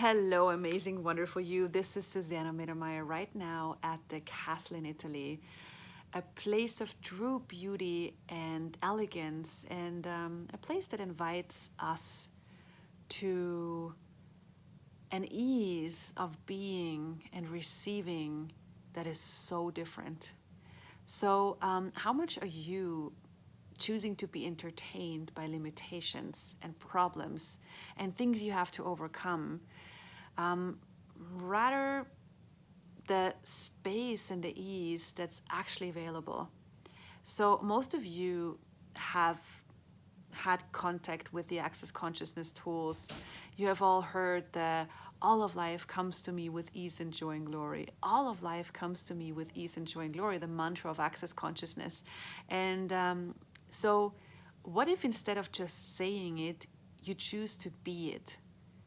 Hello, amazing, wonderful you. This is Susanna Mittermaier right now at the castle in Italy, a place of true beauty and elegance, and a place that invites us to an ease of being and receiving that is so different. So, how much are you choosing to be entertained by limitations and problems and things you have to overcome? Rather the space and the ease that's actually available. So, most of you have had contact with the Access Consciousness tools. You have all heard the all of life comes to me with ease and joy and glory. All of life comes to me with ease and joy and glory, the mantra of Access Consciousness. And so, what if instead of just saying it, you choose to be it?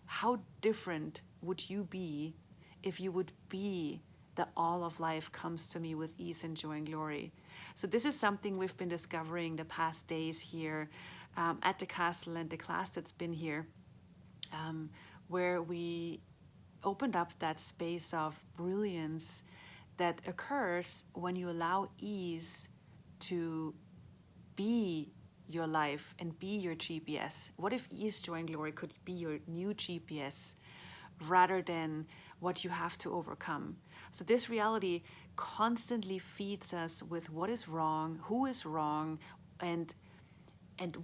How different would you be if you would be the all of life comes to me with ease and joy and glory? So, this is something we've been discovering the past days here at the castle and the class that's been here, where we opened up that space of brilliance that occurs when you allow ease to be your life and be your GPS. What if ease, joy, and glory could be your new GPS rather than what you have to overcome? So, this reality constantly feeds us with what is wrong, who is wrong, and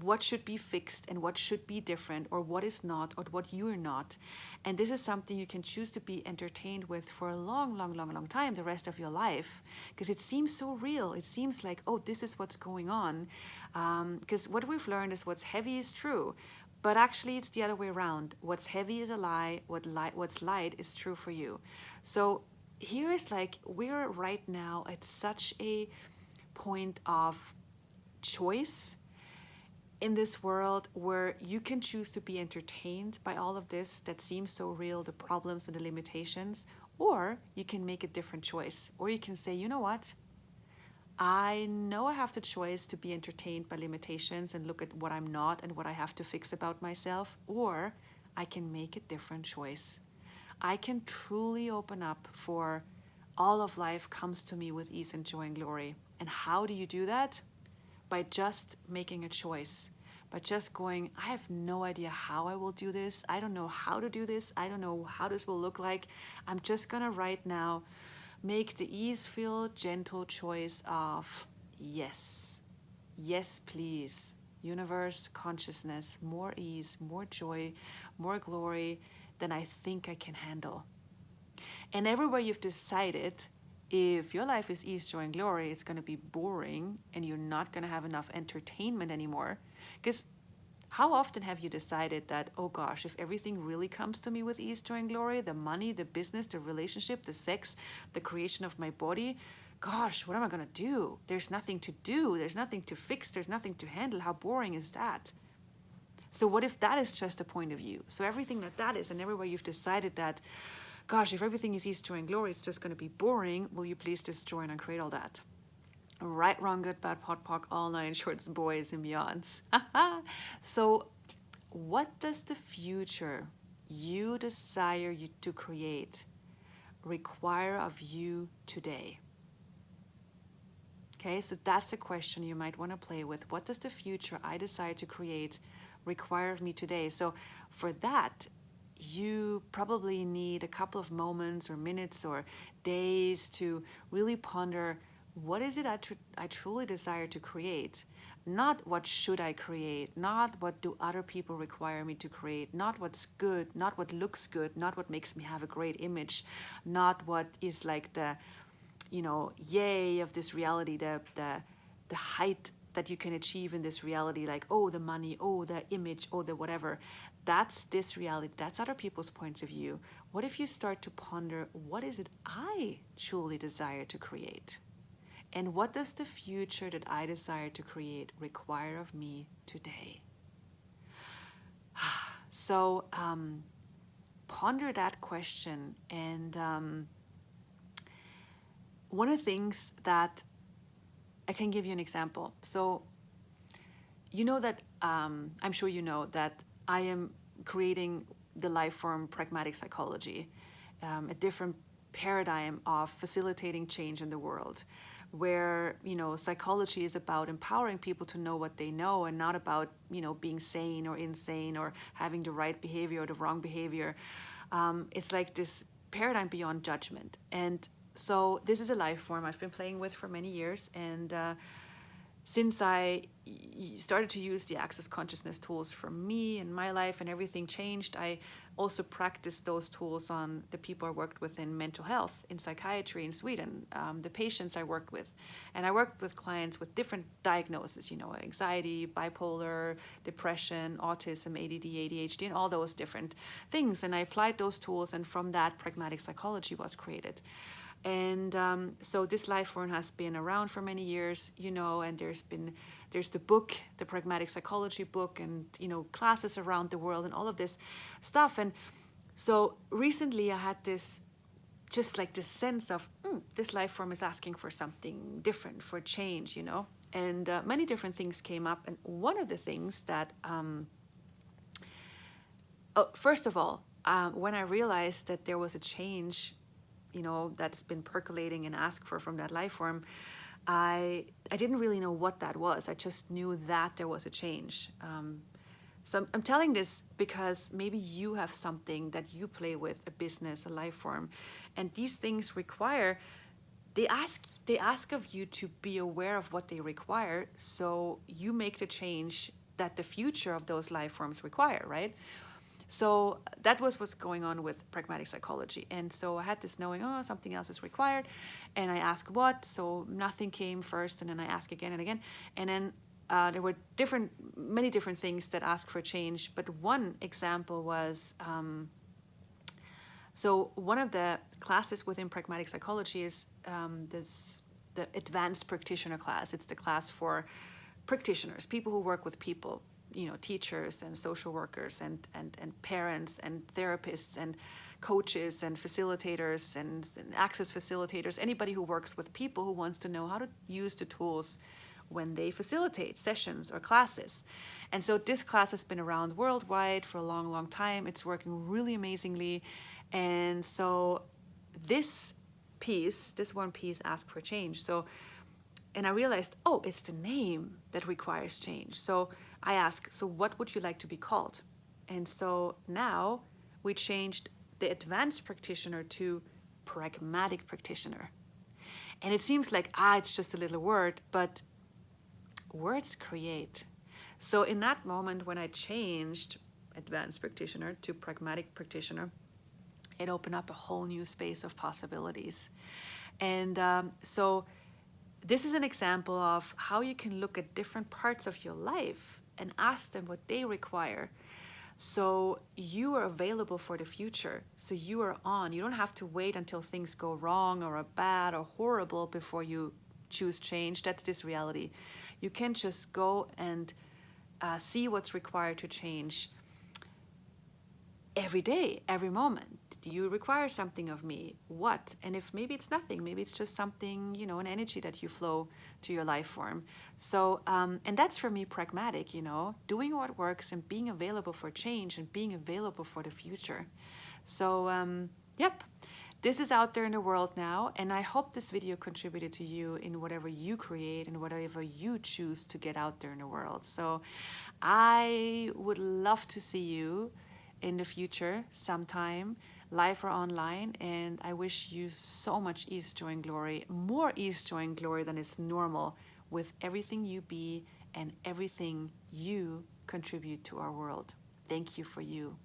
what should be fixed and what should be different, or what is not, or what you are not. And this is something you can choose to be entertained with for a long, long, long, long time, the rest of your life, because it seems so real. It seems like, oh, this is what's going on. Because what we've learned is what's heavy is true. But actually, it's the other way around. What's heavy is a lie. What's light is true for you. So here's like, we're right now at such a point of choice in this world where you can choose to be entertained by all of this that seems so real, the problems and the limitations, or you can make a different choice. Or you can say, you know what? I know I have the choice to be entertained by limitations and look at what I'm not and what I have to fix about myself, or I can make a different choice. I can truly open up for all of life comes to me with ease and joy and glory. And how do you do that? By just making a choice, by just going, I have no idea how I will do this. I don't know how to do this. I don't know how this will look like. I'm just gonna right now make the ease-filled, gentle choice of yes. Yes, please. Universe, consciousness, more ease, more joy, more glory than I think I can handle. And everywhere you've decided, if your life is ease, joy, and glory, it's going to be boring and you're not going to have enough entertainment anymore. Because how often have you decided that, oh gosh, if everything really comes to me with ease, joy, and glory, the money, the business, the relationship, the sex, the creation of my body, gosh, what am I going to do? There's nothing to do. There's nothing to fix. There's nothing to handle. How boring is that? So what if that is just a point of view? So everything that is, and everywhere you've decided that, gosh, if everything is ease, joy, and glory, it's just going to be boring. Will you please destroy and uncreate all that? Right, wrong, good, bad, pot, pock, all nine shorts, boys, and beyonds. So, what does the future you desire you to create require of you today? Okay, so that's a question you might want to play with. What does the future I desire to create require of me today? So, for that, you probably need a couple of moments or minutes or days to really ponder, what is it I truly desire to create? Not what should I create, not what do other people require me to create, not what's good, not what looks good, not what makes me have a great image, not what is like the, yay of this reality, the height that you can achieve in this reality, like, oh, the money, oh, the image, oh, the whatever. That's this reality. That's other people's points of view. What if you start to ponder, what is it I truly desire to create? And what does the future that I desire to create require of me today? So ponder that question. And one of the things that I can give you an example. So you know that I'm sure you know that I am creating the life form pragmatic psychology, a different paradigm of facilitating change in the world, where, you know, psychology is about empowering people to know what they know and not about, you know, being sane or insane or having the right behavior or the wrong behavior. It's like this paradigm beyond judgment. And so this is a life form I've been playing with for many years. And since I started to use the Access Consciousness tools for me and my life, and everything changed, I also practiced those tools on the people I worked with in mental health, in psychiatry in Sweden, the patients I worked with. And I worked with clients with different diagnoses, you know, anxiety, bipolar, depression, autism, ADD, ADHD, and all those different things. And I applied those tools, and from that, pragmatic psychology was created. And so this life form has been around for many years, you know, and there's the book, the Pragmatic Psychology book, and, you know, classes around the world and all of this stuff. And so recently I had this, just like this sense of, this life form is asking for something different, for change, you know. And many different things came up. And one of the things that, first of all, when I realized that there was a change, you know, that's been percolating and asked for from that life form, I didn't really know what that was. I just knew that there was a change. So I'm telling this because maybe you have something that you play with, a business, a life form, and these things require, they ask of you to be aware of what they require, so you make the change that the future of those life forms require, right? So that was what's going on with pragmatic psychology. And so I had this knowing, oh, something else is required. And I asked what, so nothing came first. And then I asked again and again. And then there were many different things that asked for change. But one example was, so one of the classes within pragmatic psychology is the advanced practitioner class. It's the class for practitioners, people who work with people, you know, teachers and social workers and parents and therapists and coaches and facilitators and access facilitators, anybody who works with people who wants to know how to use the tools when they facilitate sessions or classes. And so this class has been around worldwide for a long, long time. It's working really amazingly. And so this one piece asked for change. And I realized, oh, it's the name that requires change. So I asked, so what would you like to be called? And so now we changed the advanced practitioner to pragmatic practitioner. And it seems like, it's just a little word, but words create. So in that moment when I changed advanced practitioner to pragmatic practitioner, it opened up a whole new space of possibilities. And so this is an example of how you can look at different parts of your life and ask them what they require. So you are available for the future. So you are on. You don't have to wait until things go wrong or are bad or horrible before you choose change. That's this reality. You can just go and see what's required to change every day, every moment. Do you require something of me? What? And if maybe it's nothing, maybe it's just something, you know, an energy that you flow to your life form. So, and that's for me pragmatic, you know, doing what works and being available for change and being available for the future. So, yep, this is out there in the world now. And I hope this video contributed to you in whatever you create and whatever you choose to get out there in the world. So I would love to see you in the future sometime, live or online, and I wish you so much ease, joy, and glory, more ease, joy, and glory than is normal with everything you be and everything you contribute to our world. Thank you for you.